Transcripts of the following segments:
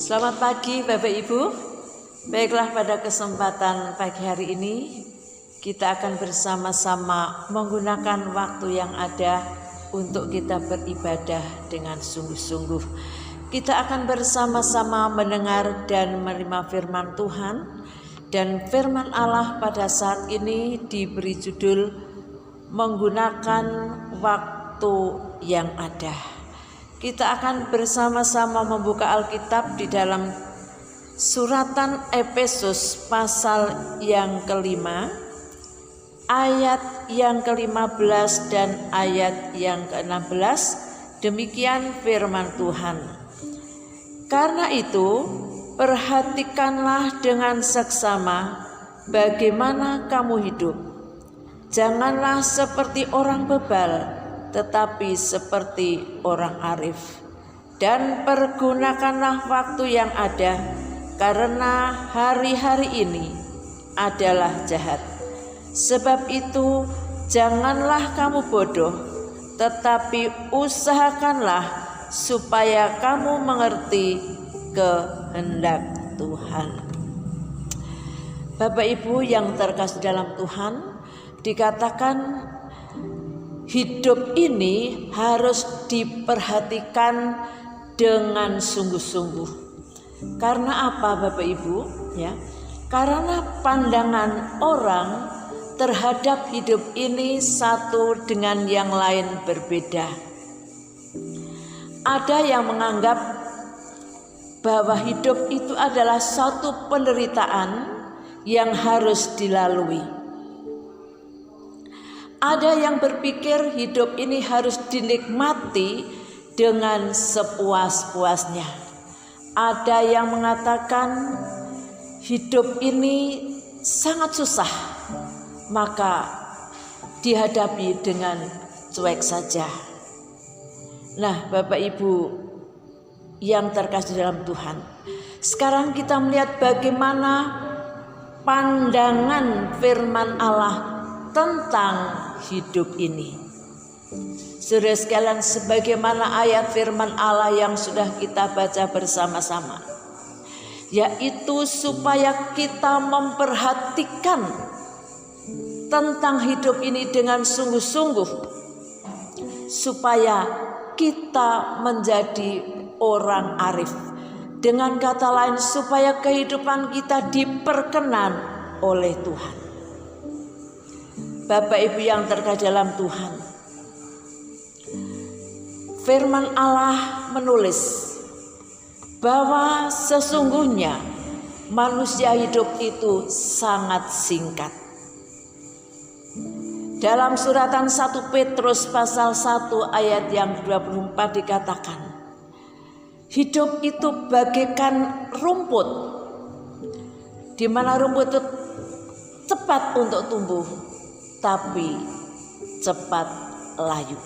Selamat pagi Bapak Ibu. Baiklah, pada kesempatan pagi hari ini kita akan bersama-sama menggunakan waktu yang ada untuk kita beribadah dengan sungguh-sungguh. Kita akan bersama-sama mendengar dan menerima firman Tuhan. Dan firman Allah pada saat ini diberi judul menggunakan waktu yang ada. Kita akan bersama-sama membuka Alkitab di dalam suratan Efesus pasal yang kelima, ayat yang ke-15 dan ayat yang ke-16. Demikian firman Tuhan. Karena itu, perhatikanlah dengan seksama bagaimana kamu hidup. Janganlah seperti orang bebal, tetapi seperti orang arif. Dan pergunakanlah waktu yang ada, karena hari-hari ini adalah jahat. Sebab itu janganlah kamu bodoh, tetapi usahakanlah supaya kamu mengerti kehendak Tuhan. Bapak Ibu yang terkasih dalam Tuhan, dikatakan hidup ini harus diperhatikan dengan sungguh-sungguh. Karena apa Bapak Ibu? Ya, karena pandangan orang terhadap hidup ini satu dengan yang lain berbeda. Ada yang menganggap bahwa hidup itu adalah satu penderitaan yang harus dilalui. Ada yang berpikir hidup ini harus dinikmati dengan sepuas-puasnya. Ada yang mengatakan hidup ini sangat susah, maka dihadapi dengan cuek saja. Nah, Bapak Ibu yang terkasih dalam Tuhan, sekarang kita melihat bagaimana pandangan firman Allah tentang hidup ini. Saudara sekalian, sebagaimana ayat firman Allah yang sudah kita baca bersama-sama, yaitu supaya kita memperhatikan tentang hidup ini dengan sungguh-sungguh, supaya kita menjadi orang arif. Dengan kata lain, supaya kehidupan kita diperkenan oleh Tuhan. Bapak Ibu yang terkasih dalam Tuhan, firman Allah menulis bahwa sesungguhnya manusia hidup itu sangat singkat. Dalam suratan 1 Petrus pasal 1 ayat yang 24 dikatakan, hidup itu bagaikan rumput, di mana rumput itu cepat untuk tumbuh, tapi cepat layu.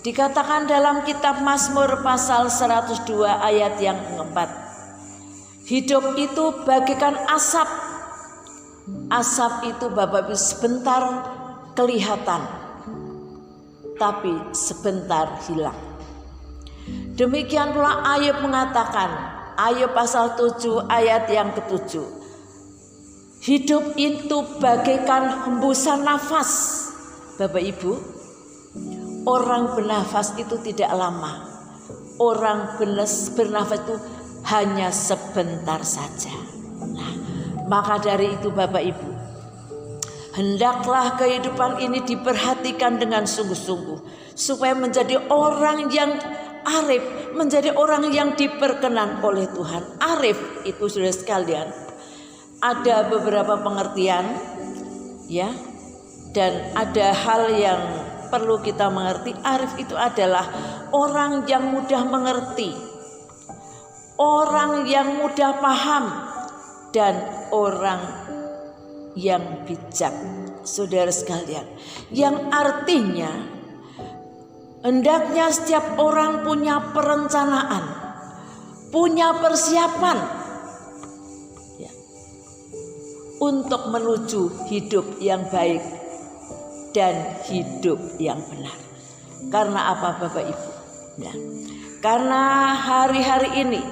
Dikatakan dalam kitab Mazmur pasal 102 ayat yang keempat, hidup itu bagaikan asap. Asap itu Bapak Ibu sebentar kelihatan, tapi sebentar hilang. Demikian pula Ayub mengatakan, Ayub pasal 7 ayat yang ke-7, hidup itu bagaikan hembusan nafas. Bapak Ibu, orang bernafas itu tidak lama. Orang bernafas itu hanya sebentar saja. Nah, maka dari itu Bapak Ibu, hendaklah kehidupan ini diperhatikan dengan sungguh-sungguh, supaya menjadi orang yang arif, menjadi orang yang diperkenan oleh Tuhan. Arif itu saudara sekalian, ada beberapa pengertian, ya, dan ada hal yang perlu kita mengerti. Arif itu adalah orang yang mudah mengerti, orang yang mudah paham, dan orang yang bijak, saudara sekalian. Yang artinya hendaknya setiap orang punya perencanaan, punya persiapan, ya, untuk menuju hidup yang baik dan hidup yang benar. Karena apa Bapak Ibu? Ya, karena hari-hari ini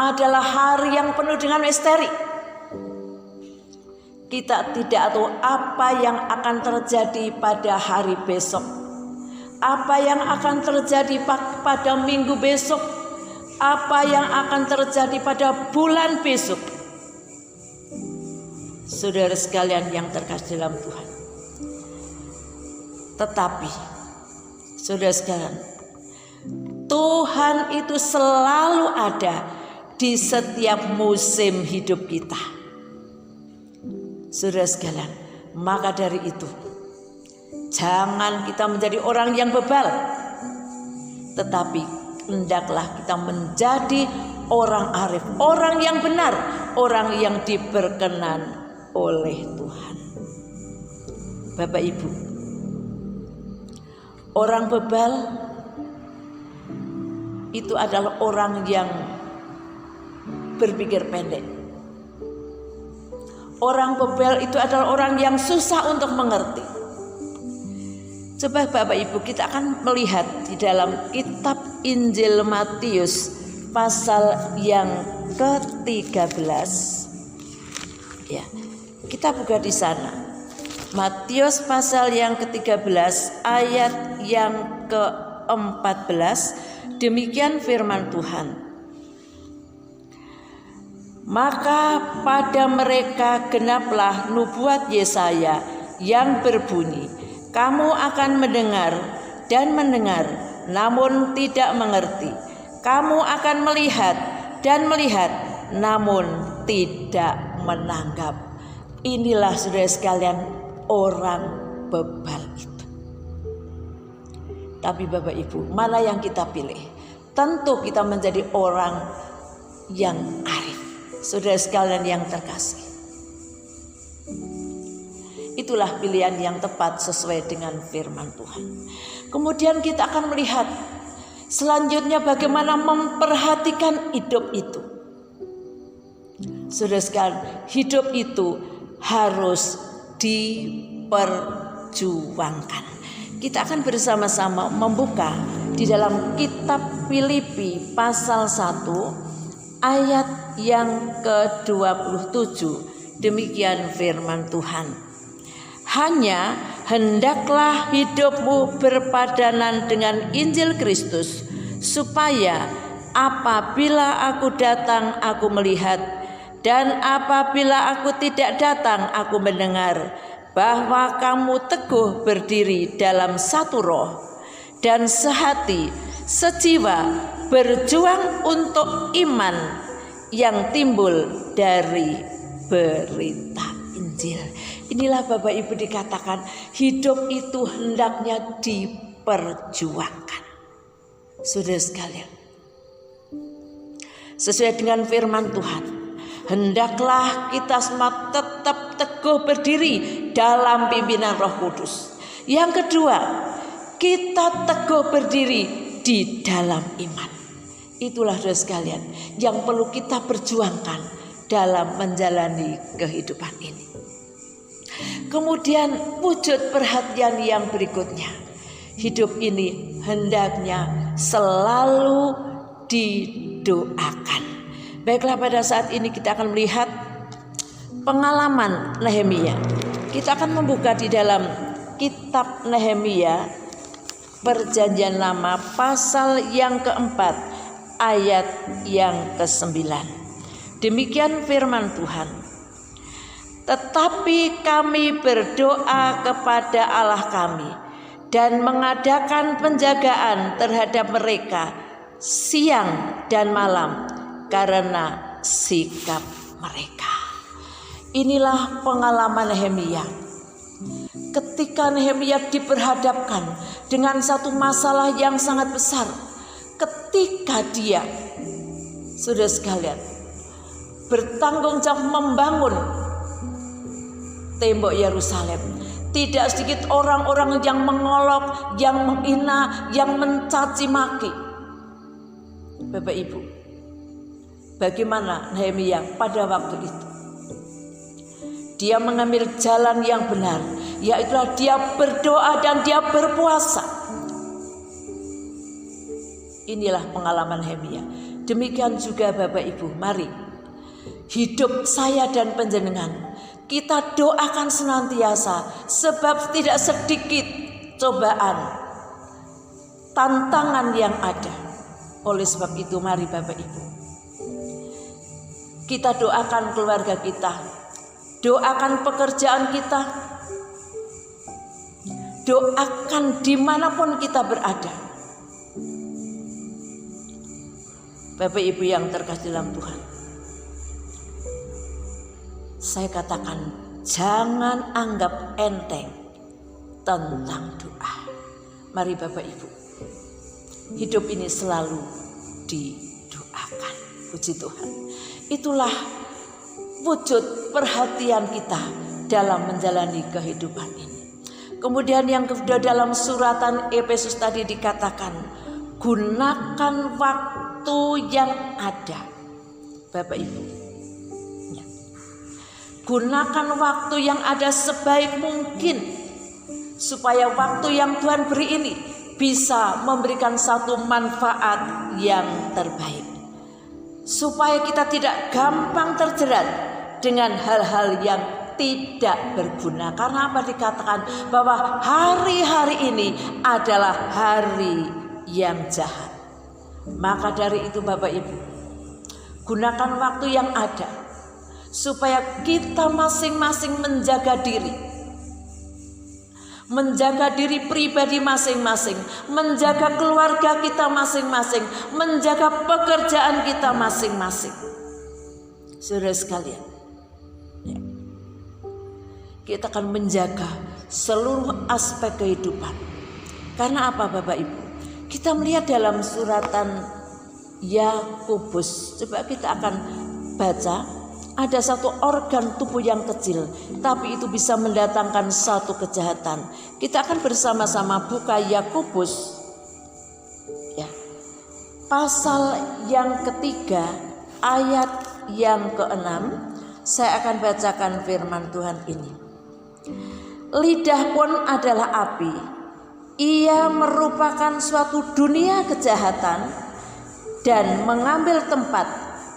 adalah hari yang penuh dengan misteri. Kita tidak tahu apa yang akan terjadi pada hari besok, apa yang akan terjadi pada minggu besok, apa yang akan terjadi pada bulan besok. Saudara sekalian yang terkasih dalam Tuhan, tetapi saudara sekalian, Tuhan itu selalu ada di setiap musim hidup kita. Saudara sekalian, maka dari itu jangan kita menjadi orang yang bebal, tetapi hendaklah kita menjadi orang arif, orang yang benar, orang yang diberkenan oleh Tuhan. Bapak Ibu, orang bebal itu adalah orang yang berpikir pendek. Orang bebal itu adalah orang yang susah untuk mengerti. Coba Bapak Ibu, kita akan melihat di dalam kitab Injil Matius pasal yang ke-13. Ya, kita buka di sana. Matius pasal yang ke-13 ayat yang ke-14. Demikian firman Tuhan. Maka pada mereka genaplah nubuat Yesaya yang berbunyi, kamu akan mendengar dan mendengar, namun tidak mengerti. Kamu akan melihat dan melihat, namun tidak menanggap. Inilah saudara sekalian orang bebal itu. Tapi Bapak Ibu, mana yang kita pilih? Tentu kita menjadi orang yang arif. Saudara sekalian yang terkasih, itulah pilihan yang tepat sesuai dengan firman Tuhan. Kemudian kita akan melihat selanjutnya bagaimana memperhatikan hidup itu. Saudara sekalian, hidup itu harus diperjuangkan. Kita akan bersama-sama membuka di dalam kitab Filipi pasal 1 ayat yang ke-27. Demikian firman Tuhan. Hanya hendaklah hidupmu berpadanan dengan Injil Kristus, supaya apabila aku datang aku melihat, dan apabila aku tidak datang aku mendengar, bahwa kamu teguh berdiri dalam satu roh dan sehati, sejiwa, berjuang untuk iman yang timbul dari berita Injil. Inilah Bapak Ibu dikatakan hidup itu hendaknya diperjuangkan. Saudara sekalian, sesuai dengan firman Tuhan, hendaklah kita semua tetap teguh berdiri dalam pimpinan Roh Kudus. Yang kedua, kita teguh berdiri di dalam iman. Itulah saudara sekalian yang perlu kita perjuangkan dalam menjalani kehidupan ini. Kemudian wujud perhatian yang berikutnya, hidup ini hendaknya selalu didoakan. Baiklah, pada saat ini kita akan melihat pengalaman Nehemia. Kita akan membuka di dalam kitab Nehemia Perjanjian Lama pasal yang keempat ayat yang ke-9. Demikian firman Tuhan. Tetapi kami berdoa kepada Allah kami dan mengadakan penjagaan terhadap mereka siang dan malam karena sikap mereka. Inilah pengalaman Nehemia. Ketika Nehemia diperhadapkan dengan satu masalah yang sangat besar, ketika dia, saudara sekalian, bertanggung jawab membangun tembok Yerusalem, tidak sedikit orang-orang yang mengolok, yang menghina, yang mencaci maki. Bapak Ibu, bagaimana Nehemia pada waktu itu? Dia mengambil jalan yang benar, yaitu dia berdoa dan dia berpuasa. Inilah pengalaman Nehemia. Demikian juga Bapak Ibu, mari hidup saya dan panjenengan kita doakan senantiasa, sebab tidak sedikit cobaan, tantangan yang ada. Oleh sebab itu mari Bapak Ibu, kita doakan keluarga kita, doakan pekerjaan kita, doakan dimanapun kita berada. Bapak Ibu yang terkasih dalam Tuhan, saya katakan jangan anggap enteng tentang doa. Mari Bapak Ibu, hidup ini selalu didoakan. Puji Tuhan. Itulah wujud perhatian kita dalam menjalani kehidupan ini. Kemudian yang kedua, dalam suratan Efesus tadi dikatakan, gunakan waktu yang ada. Bapak Ibu, ya. Gunakan waktu yang ada sebaik mungkin, supaya waktu yang Tuhan beri ini bisa memberikan satu manfaat yang terbaik, supaya kita tidak gampang terjerat dengan hal-hal yang tidak berguna. Karena apa dikatakan bahwa hari-hari ini adalah hari yang jahat. Maka dari itu Bapak Ibu, gunakan waktu yang ada supaya kita masing-masing menjaga diri pribadi masing-masing, menjaga keluarga kita masing-masing, menjaga pekerjaan kita masing-masing. Saudara sekalian, ya, kita akan menjaga seluruh aspek kehidupan. Karena apa Bapak Ibu? Kita melihat dalam suratan Yakobus, coba kita akan baca, ada satu organ tubuh yang kecil, tapi itu bisa mendatangkan satu kejahatan. Kita akan bersama-sama buka Yakobus, ya, pasal yang ketiga, ayat yang ke-6. Saya akan bacakan firman Tuhan ini. Lidah pun adalah api. Ia merupakan suatu dunia kejahatan dan mengambil tempat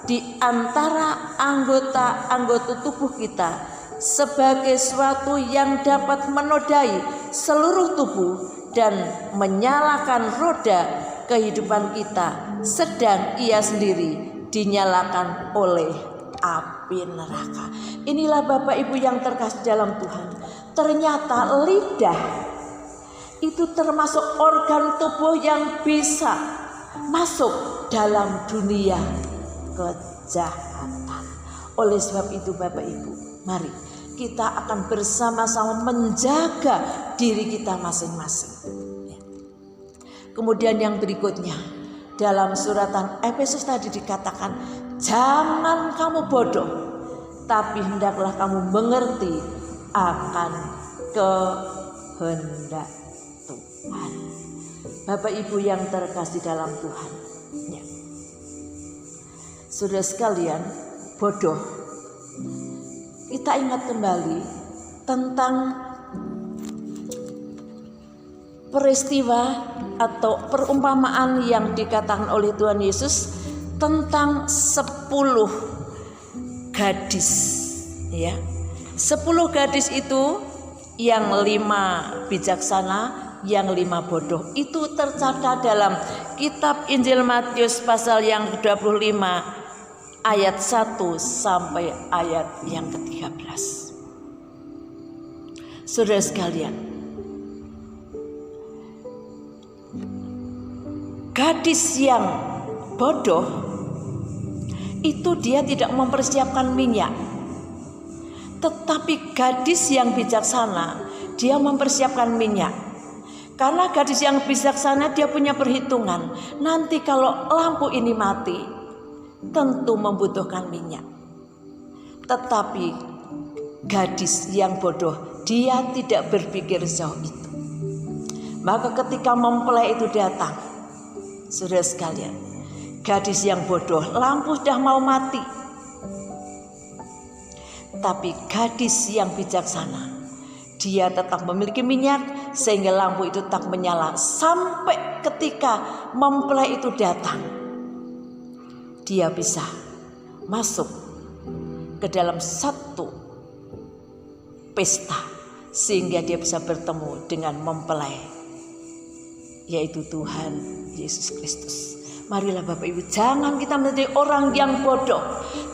di antara anggota-anggota tubuh kita sebagai suatu yang dapat menodai seluruh tubuh dan menyalakan roda kehidupan kita, sedang ia sendiri dinyalakan oleh api neraka. Inilah Bapak Ibu yang terkasih dalam Tuhan, ternyata lidah itu termasuk organ tubuh yang bisa masuk dalam dunia kejahatan. Oleh sebab itu Bapak Ibu, mari kita akan bersama-sama menjaga diri kita masing-masing. Kemudian yang berikutnya, dalam suratan Efesus tadi dikatakan, jangan kamu bodoh, tapi hendaklah kamu mengerti akan kehendak Tuhan. Bapak Ibu yang terkasih dalam Tuhan, ya. Saudara sekalian, bodoh, kita ingat kembali tentang peristiwa atau perumpamaan yang dikatakan oleh Tuhan Yesus tentang 10 gadis, ya. 10 gadis itu yang 5 bijaksana, yang 5 bodoh. Itu tercatat dalam kitab Injil Matius pasal yang ke-25 ayat 1 sampai ayat yang ke-13. Saudara sekalian, gadis yang bodoh itu dia tidak mempersiapkan minyak. Tetapi gadis yang bijaksana dia mempersiapkan minyak. Karena gadis yang bijaksana dia punya perhitungan. Nanti kalau lampu ini mati, tentu membutuhkan minyak. Tetapi gadis yang bodoh dia tidak berpikir jauh itu. Maka ketika mempelai itu datang, saudara sekalian, gadis yang bodoh, lampu sudah mau mati. Tapi gadis yang bijaksana, dia tetap memiliki minyak sehingga lampu itu tetap menyala sampai ketika mempelai itu datang. dia bisa masuk ke dalam satu pesta sehingga dia bisa bertemu dengan mempelai, yaitu Tuhan Yesus Kristus. Marilah Bapak Ibu, jangan kita menjadi orang yang bodoh,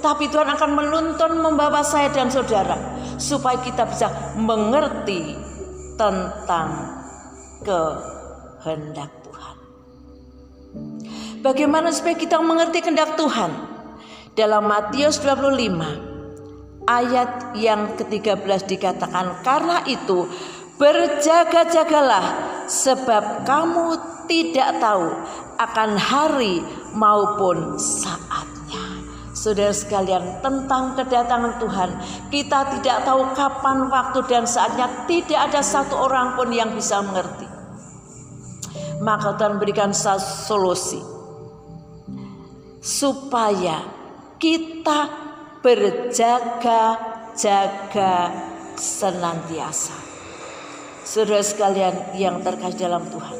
tapi Tuhan akan menuntun membawa saya dan saudara supaya kita bisa mengerti tentang kehendak Tuhan. Bagaimana supaya kita mengerti kehendak Tuhan? Dalam Matius 25 ayat yang ke-13 dikatakan, karena itu berjaga-jagalah sebab kamu tidak tahu akan hari maupun saatnya. Saudara sekalian, tentang kedatangan Tuhan, kita tidak tahu kapan waktu dan saatnya. Tidak ada satu orang pun yang bisa mengerti. Maka Tuhan berikan solusi supaya kita berjaga-jaga senantiasa. Saudara sekalian yang terkasih dalam Tuhan,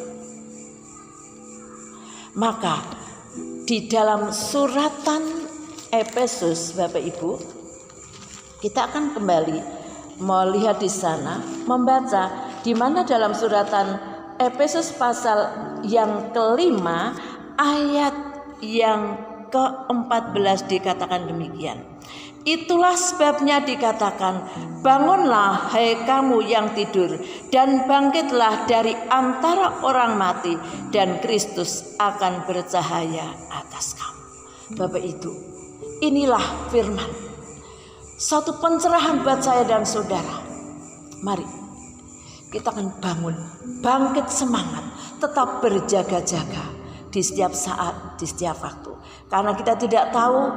maka di dalam suratan Efesus, Bapak Ibu, kita akan kembali melihat di sana, membaca di mana dalam suratan Efesus pasal yang kelima ayat yang ke-14 dikatakan demikian. Itulah sebabnya dikatakan, bangunlah hai kamu yang tidur, dan bangkitlah dari antara orang mati, dan Kristus akan bercahaya atas kamu. Bapak Ibu, inilah firman, satu pencerahan buat saya dan saudara. Mari kita akan bangun, bangkit semangat, tetap berjaga-jaga di setiap saat, di setiap waktu. Karena kita tidak tahu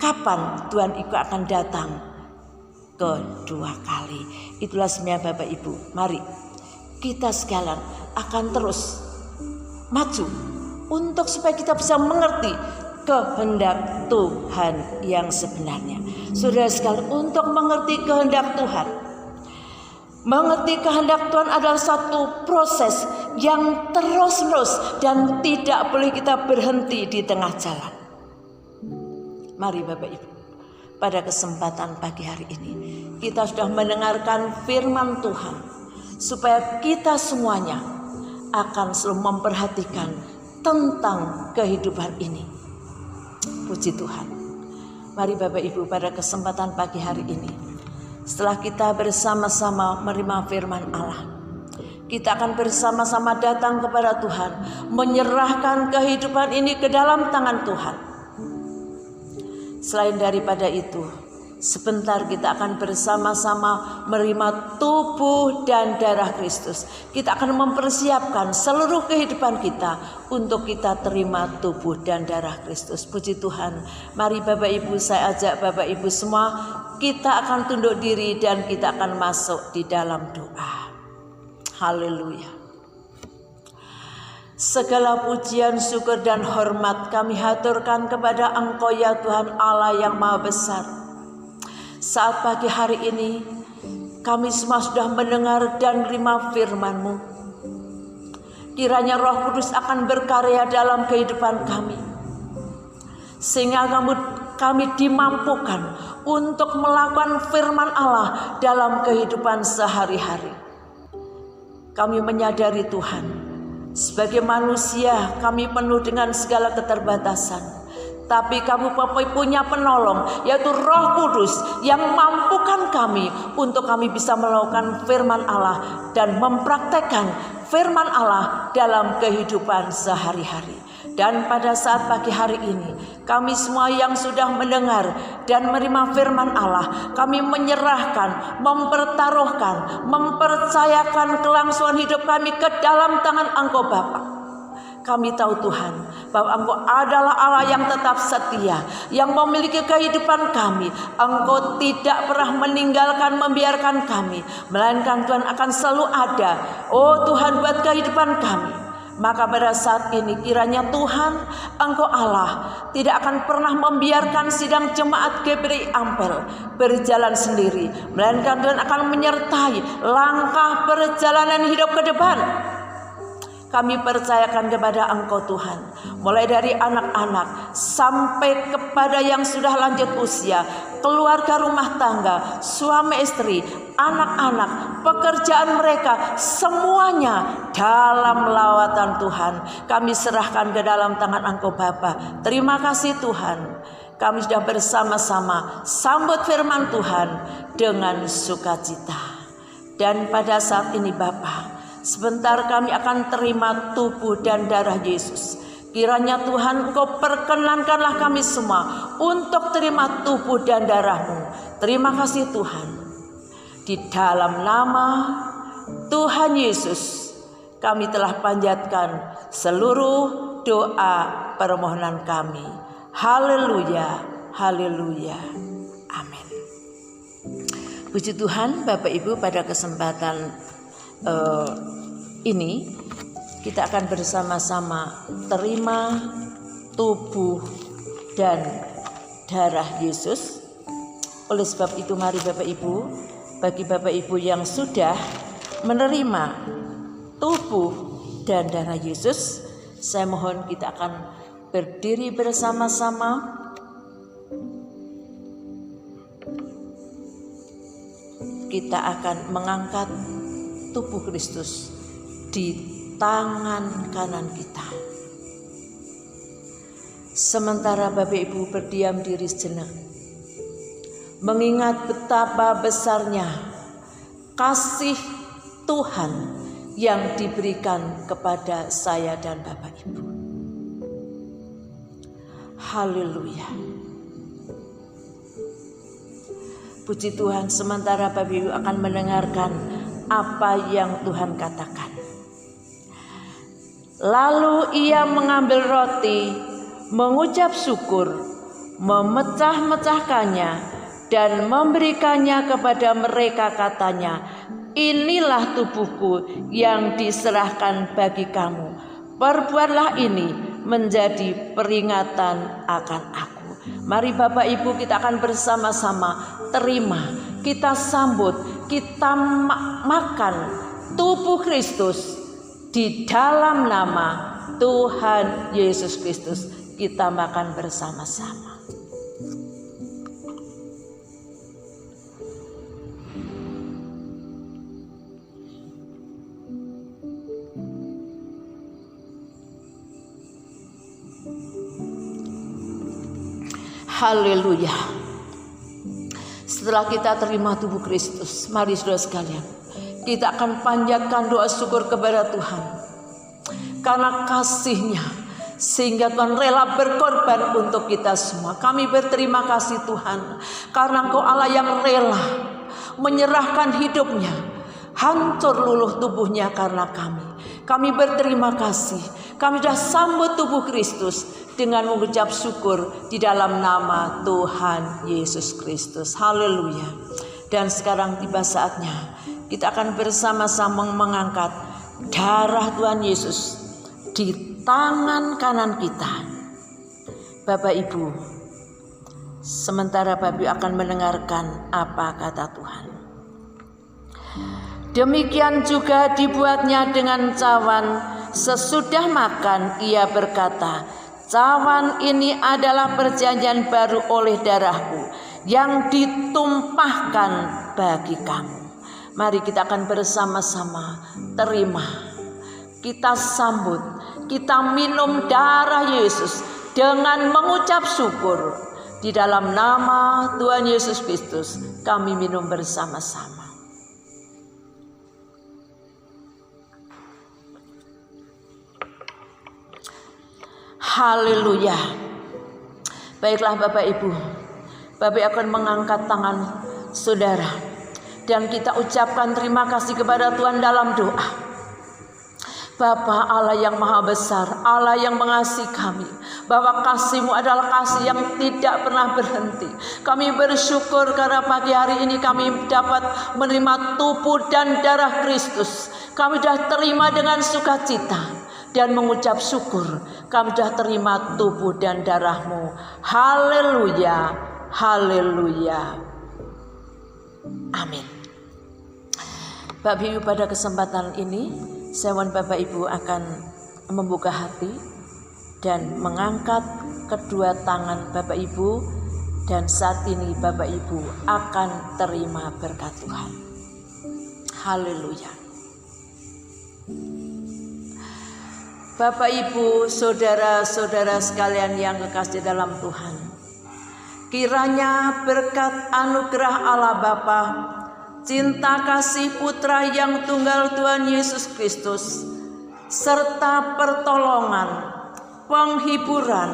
kapan Tuhan itu akan datang kedua kali. Itulah sebenarnya Bapak Ibu, mari kita sekalian akan terus maju untuk supaya kita bisa mengerti kehendak Tuhan yang sebenarnya. Saudara sekalian, untuk mengerti kehendak Tuhan, mengerti kehendak Tuhan adalah satu proses yang terus-menerus dan tidak boleh kita berhenti di tengah jalan. Mari Bapak Ibu, pada kesempatan pagi hari ini kita sudah mendengarkan firman Tuhan, supaya kita semuanya akan selalu memperhatikan tentang kehidupan ini. Puji Tuhan. Mari Bapak Ibu, pada kesempatan pagi hari ini, setelah kita bersama-sama menerima firman Allah, kita akan bersama-sama datang kepada Tuhan, menyerahkan kehidupan ini ke dalam tangan Tuhan. Selain daripada itu, sebentar kita akan bersama-sama menerima tubuh dan darah Kristus. Kita akan mempersiapkan seluruh kehidupan kita untuk kita terima tubuh dan darah Kristus. Puji Tuhan. Mari Bapak Ibu, saya ajak Bapak Ibu semua, kita akan tunduk diri dan kita akan masuk di dalam doa. Haleluya. Segala pujian, syukur dan hormat kami haturkan kepada Engkau ya Tuhan Allah yang Maha Besar. Saat pagi hari ini kami semua sudah mendengar dan menerima firman-Mu. Kiranya Roh Kudus akan berkarya dalam kehidupan kami, sehingga kami dimampukan untuk melakukan firman Allah dalam kehidupan sehari-hari. Kami menyadari Tuhan, sebagai manusia kami penuh dengan segala keterbatasan, tapi kami punya penolong, yaitu Roh Kudus yang mampukan kami untuk kami bisa melakukan firman Allah dan mempraktekkan firman Allah dalam kehidupan sehari-hari. Dan pada saat pagi hari ini, kami semua yang sudah mendengar dan menerima firman Allah, kami menyerahkan, mempertaruhkan, mempercayakan kelangsungan hidup kami ke dalam tangan Engkau Bapa. Kami tahu Tuhan bahwa Engkau adalah Allah yang tetap setia, yang memiliki kehidupan kami. Engkau tidak pernah meninggalkan, membiarkan kami, melainkan Tuhan akan selalu ada. Oh Tuhan, buat kehidupan kami. Maka pada saat ini kiranya Tuhan, Engkau Allah tidak akan pernah membiarkan sidang jemaat GPI Ampel berjalan sendiri, melainkan Tuhan akan menyertai langkah perjalanan hidup ke depan. kami percayakan kepada Engkau Tuhan. Mulai dari anak-anak sampai kepada yang sudah lanjut usia, keluarga rumah tangga, suami istri, anak-anak, pekerjaan mereka, semuanya dalam lawatan Tuhan kami serahkan ke dalam tangan Engkau Bapa. Terima kasih Tuhan, kami sudah bersama-sama sambut firman Tuhan dengan sukacita. Dan pada saat ini Bapa, sebentar kami akan terima tubuh dan darah Yesus. Kiranya Tuhan Engkau perkenankanlah kami semua untuk terima tubuh dan darah-Mu. Terima kasih Tuhan. Di dalam nama Tuhan Yesus kami telah panjatkan seluruh doa permohonan kami. Haleluya, haleluya, amin. Puji Tuhan, Bapak Ibu, pada kesempatan ini kita akan bersama-sama terima tubuh dan darah Yesus. Oleh sebab itu mari Bapak Ibu, bagi Bapak Ibu yang sudah menerima tubuh dan darah Yesus, saya mohon kita akan berdiri bersama-sama. Kita akan mengangkat tubuh Kristus di tangan kanan kita. Sementara Bapak Ibu berdiam diri sejenak, mengingat betapa besarnya kasih Tuhan yang diberikan kepada saya dan Bapak Ibu. Haleluya. Puji Tuhan, sementara Bapak Ibu akan mendengarkan apa yang Tuhan katakan. Lalu ia mengambil roti, mengucap syukur, memecah-mecahkannya dan memberikannya kepada mereka, katanya, inilah tubuhku yang diserahkan bagi kamu. Perbuatlah ini menjadi peringatan akan aku. Mari Bapak Ibu kita akan bersama-sama terima, kita sambut, kita makan tubuh Kristus di dalam nama Tuhan Yesus Kristus. Kita makan bersama-sama. Haleluya. Setelah kita terima tubuh Kristus, mari saudara sekalian, kita akan panjatkan doa syukur kepada Tuhan karena kasih-Nya, sehingga Tuhan rela berkorban untuk kita semua. Kami berterima kasih Tuhan, karena Engkau Allah yang rela menyerahkan hidupnya, hancur luluh tubuhnya karena kami. Kami berterima kasih, kami sudah sambut tubuh Kristus dengan mengucap syukur di dalam nama Tuhan Yesus Kristus. Haleluya. Dan sekarang tiba saatnya kita akan bersama-sama mengangkat darah Tuhan Yesus di tangan kanan kita. Bapak Ibu, sementara Bapak Ibu akan mendengarkan apa kata Tuhan. Demikian juga dibuatnya dengan cawan. Sesudah makan ia berkata, cawan ini adalah perjanjian baru oleh darahku yang ditumpahkan bagi kamu. Mari kita akan bersama-sama terima, kita sambut, kita minum darah Yesus dengan mengucap syukur. Di dalam nama Tuhan Yesus Kristus kami minum bersama-sama. Haleluya. Baiklah Bapak Ibu, Bapak akan mengangkat tangan saudara dan kita ucapkan terima kasih kepada Tuhan dalam doa. Bapa Allah yang maha besar, Allah yang mengasihi kami, bahwa kasih-Mu adalah kasih yang tidak pernah berhenti. Kami bersyukur karena pagi hari ini kami dapat menerima tubuh dan darah Kristus. Kami sudah terima dengan sukacita dan mengucap syukur, kami sudah terima tubuh dan darah-Mu. Haleluya, haleluya, amin. Bapak Ibu, pada kesempatan ini Saya mohon Bapak Ibu akan membuka hati dan mengangkat kedua tangan Bapak Ibu, dan saat ini Bapak Ibu akan terima berkat Tuhan. Haleluya. Bapak Ibu, saudara-saudara sekalian yang kekasih dalam Tuhan, kiranya berkat anugerah Allah Bapa, cinta kasih Putra yang tunggal Tuhan Yesus Kristus, serta pertolongan, penghiburan,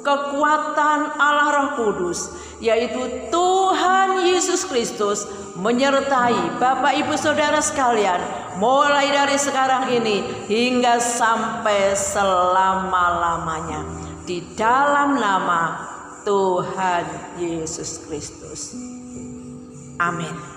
kekuatan Allah Roh Kudus, yaitu Tuhan Yesus Kristus, menyertai Bapak Ibu Saudara sekalian, mulai dari sekarang ini hingga sampai selama-lamanya, di dalam nama Tuhan Yesus Kristus. Amin.